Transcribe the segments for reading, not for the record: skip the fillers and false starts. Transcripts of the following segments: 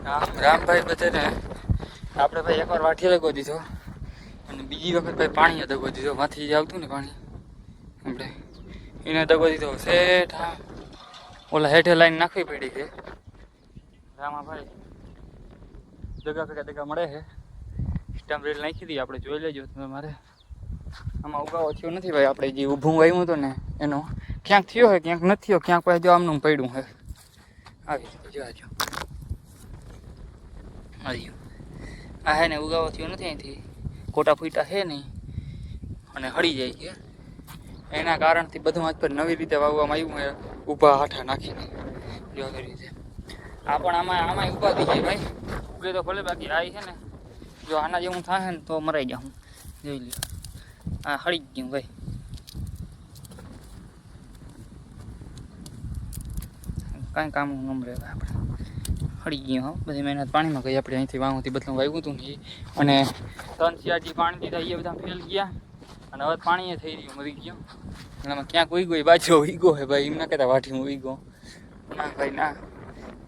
રામભાઈ બધાને આપણે ભાઈ એકવાર વાઠી લગો દીધો અને બીજી વખત ભાઈ પાણી દગો દીધો. માંથી આવતું ને પાણી આપણે એને દગો દીધો. શેઠ ઓલા હેઠે લાઈન નાખવી પડી છે. રામાભાઈ દગા મળે છે. સ્ટેમ્પ રેલ નાખી દઈએ આપણે, જોઈ લેજો તમે. મારે આમાં ઉગાવો થયો નથી ભાઈ. આપણે જે ઊભું વાવ્યું હતું ને એનો ક્યાંક થયો છે, ક્યાંક નથી થયો, ક્યાંક પછી જો આમનું પડ્યું છે. આવી જોજો આવ્યું આ હે ને ઉગાવો થયો નથી. અહીંથી કોટા ફૂટા છે નહીં અને હળી જાય છે. એના કારણથી બધું આજ પર નવી રીતે વાવવામાં આવ્યું છે, ઊભા હાઠા નાખીને. જો આવી રીતે આ પણ આમાં ઊભા થઈ જાય ભાઈ. ઉગે તો ભલે, બાકી આ છે ને જો આના જેવું થાય ને તો મરાઈ જાઉં. જોઈ લ્યો આ હળી ગયું ભાઈ. કાંઈ કામ ન રહે આપણે. હળી ગયું હા, બધી મહેનત પાણીમાં ગઈ. આપણે અહીંથી વાવથી બધું વાવ્યું હતું ને અને 3 સિયાજી પાણી દીધા એ બધા ફેલ ગયા અને હવે પાણી થઈ રહ્યું, મરી ગયું. એમાં ક્યાંક ઉઈ ગયો બાજરો ઉગો હે ભાઈ. એમ ના કહેતા વાઠીમાં ઉઈ ગયો ના ભાઈ ના.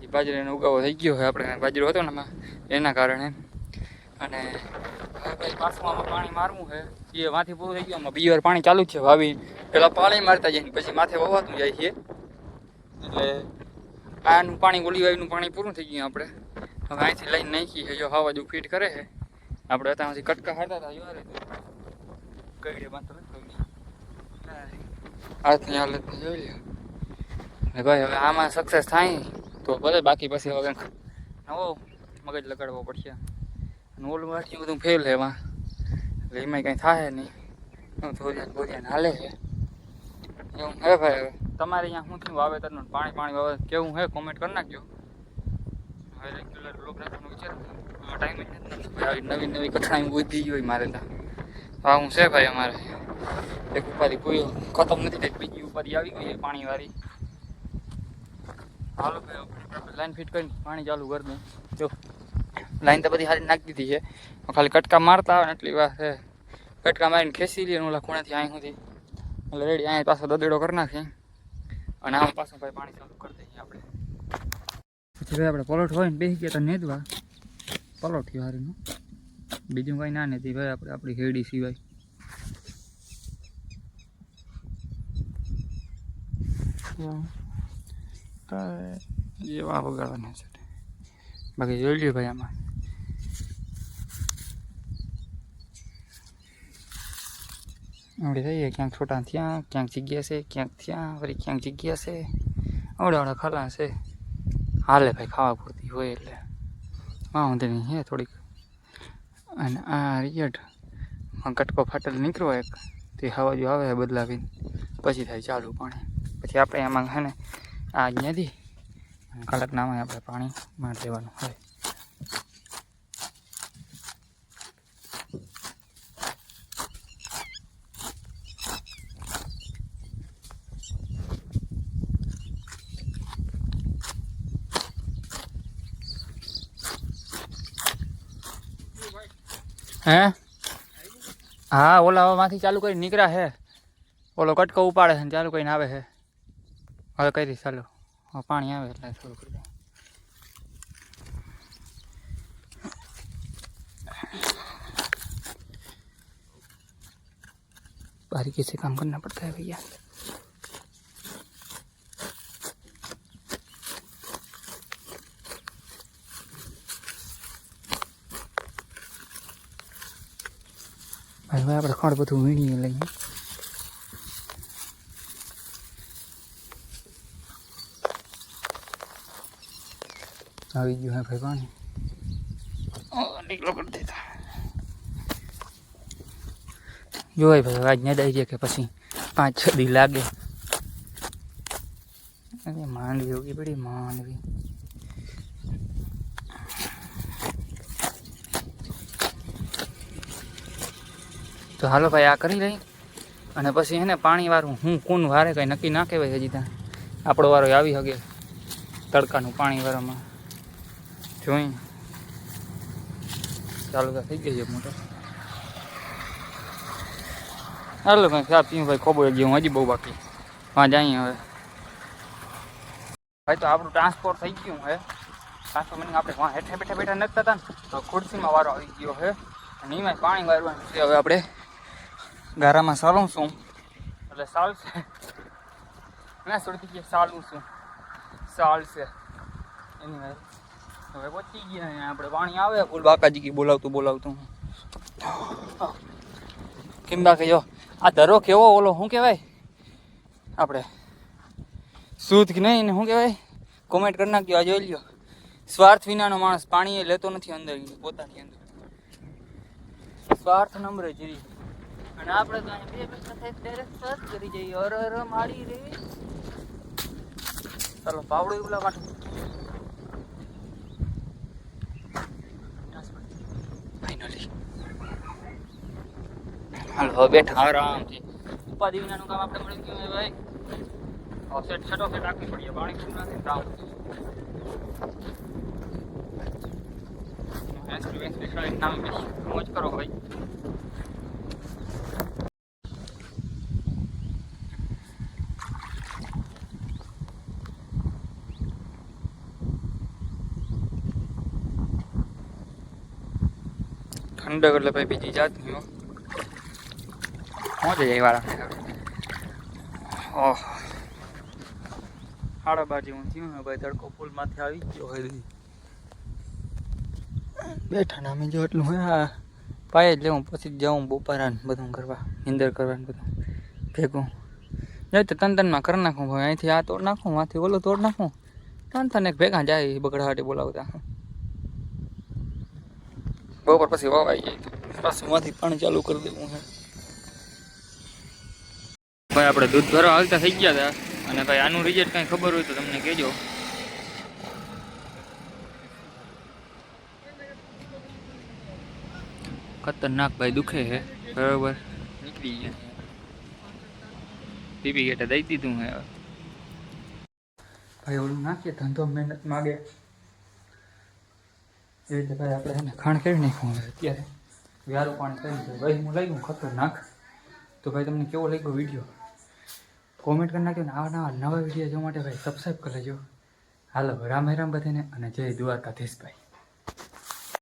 એ બાજરાનો ઉગાવો થઈ ગયો હોય. આપણે બાજરો હતો ને એના કારણે. અને ભાઈ પાછું આમાં પાણી મારવું છે એ વાંથી પૂરું થઈ ગયું. આમાં બીજી વાર પાણી ચાલુ જ છે. વાવી પેલા પાણી મારતા જાય પછી માથે વવાતું જાય છે. એટલે આનું પાણી ઓલી વાવીનું પાણી પૂરું થઈ ગયું. આપણે હવે અહીંથી લઈને નાખી છે. જો હવા જો ફીટ કરે છે. આપણે ત્યાં સુધી કટકા હારતા હતા. જોવા કઈ બાંધતો હાથની હાલત જોઈ લે ભાઈ. હવે આમાં સક્સેસ થાય તો ભલે, બાકી પછી હવે નવો મગજ લગાડવો પડશે. અને ઓલું વાઠી બધું ફેલ છે એમાં, એટલે એમાં કંઈ થાય નહીં. ધોરિયાને હાલે છે એવું હે ભાઈ. હવે તમારે અહીંયા શું થયું વાવેતરનું પાણી વાવેતર કેવું હે કોમેન્ટ કરી નાખજો. હવે રેગ્યુલર બ્લોગ રાખવાનો વિચાર ટાઈમ જ નથી. આવી નવી કઠણાઈ વધી ગઈ હોય મારે ત્યાં. હા હું છે ભાઈ. અમારે એક ઉપાધિ કોઈ ખતમ નથી થઈ, બીજી ઉપાધિ આવી ગઈ છે પાણીવાળી. હાલો ભાઈ લાઈન ફિટ કરીને પાણી ચાલુ કરી દઉં. જો લાઈન તો બધી સારી નાખી દીધી છે. ખાલી કટકા મારતા આવે ને એટલી વાર છે. કટકા મારીને ખેંચી લઈએ ઓલા ખૂણાથી અહીં સુધી એટલે રેડી. અહીં પાછો દદેડો કરી નાખીએ અને આમ પાછું ભાઈ પાણી ચાલુ કરી દઈએ આપણે. પછી ભાઈ આપણે પલોઠ હોય ને બેસી ગયા તો નેદવા પલોઠી હારીનું. બીજું કંઈ ના નથી ભાઈ. આપણે આપણી હેડી સિવાય એવા વગાડવાના છે. બાકી જોઈ લ્યો ભાઈ. આમાં આવડે થઈએ ક્યાંક છોટા ત્યાં, ક્યાંક જગ્યા છે, ક્યાંક ત્યાં, વળી ક્યાંક જગ્યા છે. આવડે ખાલા છે. હાલે ભાઈ ખાવા પૂરતી હોય એટલે વાંધો નહીં હે થોડીક. અને આ રિયટ કટકો ફાટેલ નીકળ્યો એક તે હવા જો આવે બદલાવીને પછી થાય ચાલુ પાણી. પછી આપણે એમાં છે ને આ અહીંયાથી કલાકનામાં આપણે પાણી મારી દેવાનું હોય. હે હા ઓલા હવામાંથી ચાલુ કરી નીકળ્યા હે. ઓલો કટકો ઉપાડે છે ને ચાલુ કરીને આવે છે. હવે કરી ચાલો પાણી આવે એટલે શરૂ કરી દે. बारीकी से काम करना पड़ता है भैया. भाई भाई આપણે ખડ બધું વીણીએ લઈએ. આવી ગયું હે ભાઈ પાણી. નીકળો કરી દેતા. જોઈ ભાઈ આજ નદાઈ છે કે પછી 5-6 દી લાગે. અરે માંડવી ઉગી પડી માંડવી. તો હાલો ભાઈ આ કરી લઈ અને પછી એને પાણી વાળું હું કોણ વારે કંઈ નક્કી ના કહેવાય. હજી ત્યાં આપણો વારો આવી શકે તડકાનું પાણી વાળામાં જોઈ. ચાલુ થઈ ગઈ છે મોટર. હાલો ભાઈ ચા પીવું ભાઈ. ખોબો ગયું હજી બહુ બાકી. હા જઈએ હવે ભાઈ. તો આપણું ટ્રાન્સપોર્ટ થઈ ગયું હે પાછું મને આપણે વાં હેઠે બેઠા નખતા હતા ને તો ખુરશીમાં વારો આવી ગયો છે અને એમાં પાણી વારવાનું છે. હવે આપણે ગારામાં સારું છું એટલે ચાલશે ના સુરતી કે સાલું છું ચાલશે એની વાત. હવે પહોંચી ગયા અહીંયા આપણે પાણી આવે ફૂલ બાકાજી કી બોલાવતું કેમ બાકી જો આ ધરો કેવો ઓલો શું કહેવાય આપણે શુદ્ધ કે નહીં એને શું કહેવાય કોમેન્ટ કરી નાખજો. આ જોઈ લ્યો સ્વાર્થ વિનાનો માણસ પાણી લેતો નથી અંદર પોતાની અંદર સ્વાર્થ નંબરે જીરી અને આપણે તો અહીંયા કરી જઈએ અર મારી રે. ચાલો પાવડું પેલા માટે ફાઇનલી હાલો હવે બેઠા આરામથી ઉપાધિ વિનાનું કામ આપણે મળી ગયું ભાઈ. સેટ છટો સેટ રાખવી પડીએ પાણી શું નથી રામ નામ મોજ કરો ભાઈ. ઠંડક એટલે ભાઈ બીજી જાતની હો મોજ જાય વાળા. ઓહ 12:30 હું થયું ને ભાઈ તડકો ફૂલ માથે આવી ગયો હોય બેઠા ને અમે જો એટલું હોય આ પાયે જ લેવું પછી જ જાઉં બપોરા ને બધું કરવા નીંદર કરવાનું બધું ભેગું જાય તો તન કરી નાખું ભાઈ. અહીંથી આ તોડ નાખું માંથી ઓલું તોડ નાખું તન એક ભેગા જાય બગડાવાટી બોલાવતા બપોર પછી વાવાઈ જાય પાછું માંથી પાણી ચાલુ કરી દેવું હે ભાઈ. આપણે દૂધ ભરવા હાલતા થઈ ગયા હતા અને ભાઈ આનું રિઝલ્ટ કાંઈ ખબર હોય તો તમને કહેજો. ખતરનાક ભાઈ દુખે છે બરાબર નીકળી ગયા પીપી ગેટે દઈ દીધું હે ભાઈ. ઓલું નાખીએ ધંધો મહેનત માગે એ રીતે ભાઈ આપણે એને ખાણ કરી નાખ્યું હવે અત્યારે વ્યારું પાણી કરી દે ભાઈ. હું લાગ્યું ખતરનાક તો ભાઈ તમને કેવો લાગ્યો વિડીયો કોમેન્ટ કરી નાખ્યો ને આવા નવા વિડીયો જોવા માટે ભાઈ સબસ્ક્રાઈબ કરી લેજો. હાલો રામ રામ બધાને અને જય દ્વારકાધીશ ભાઈ.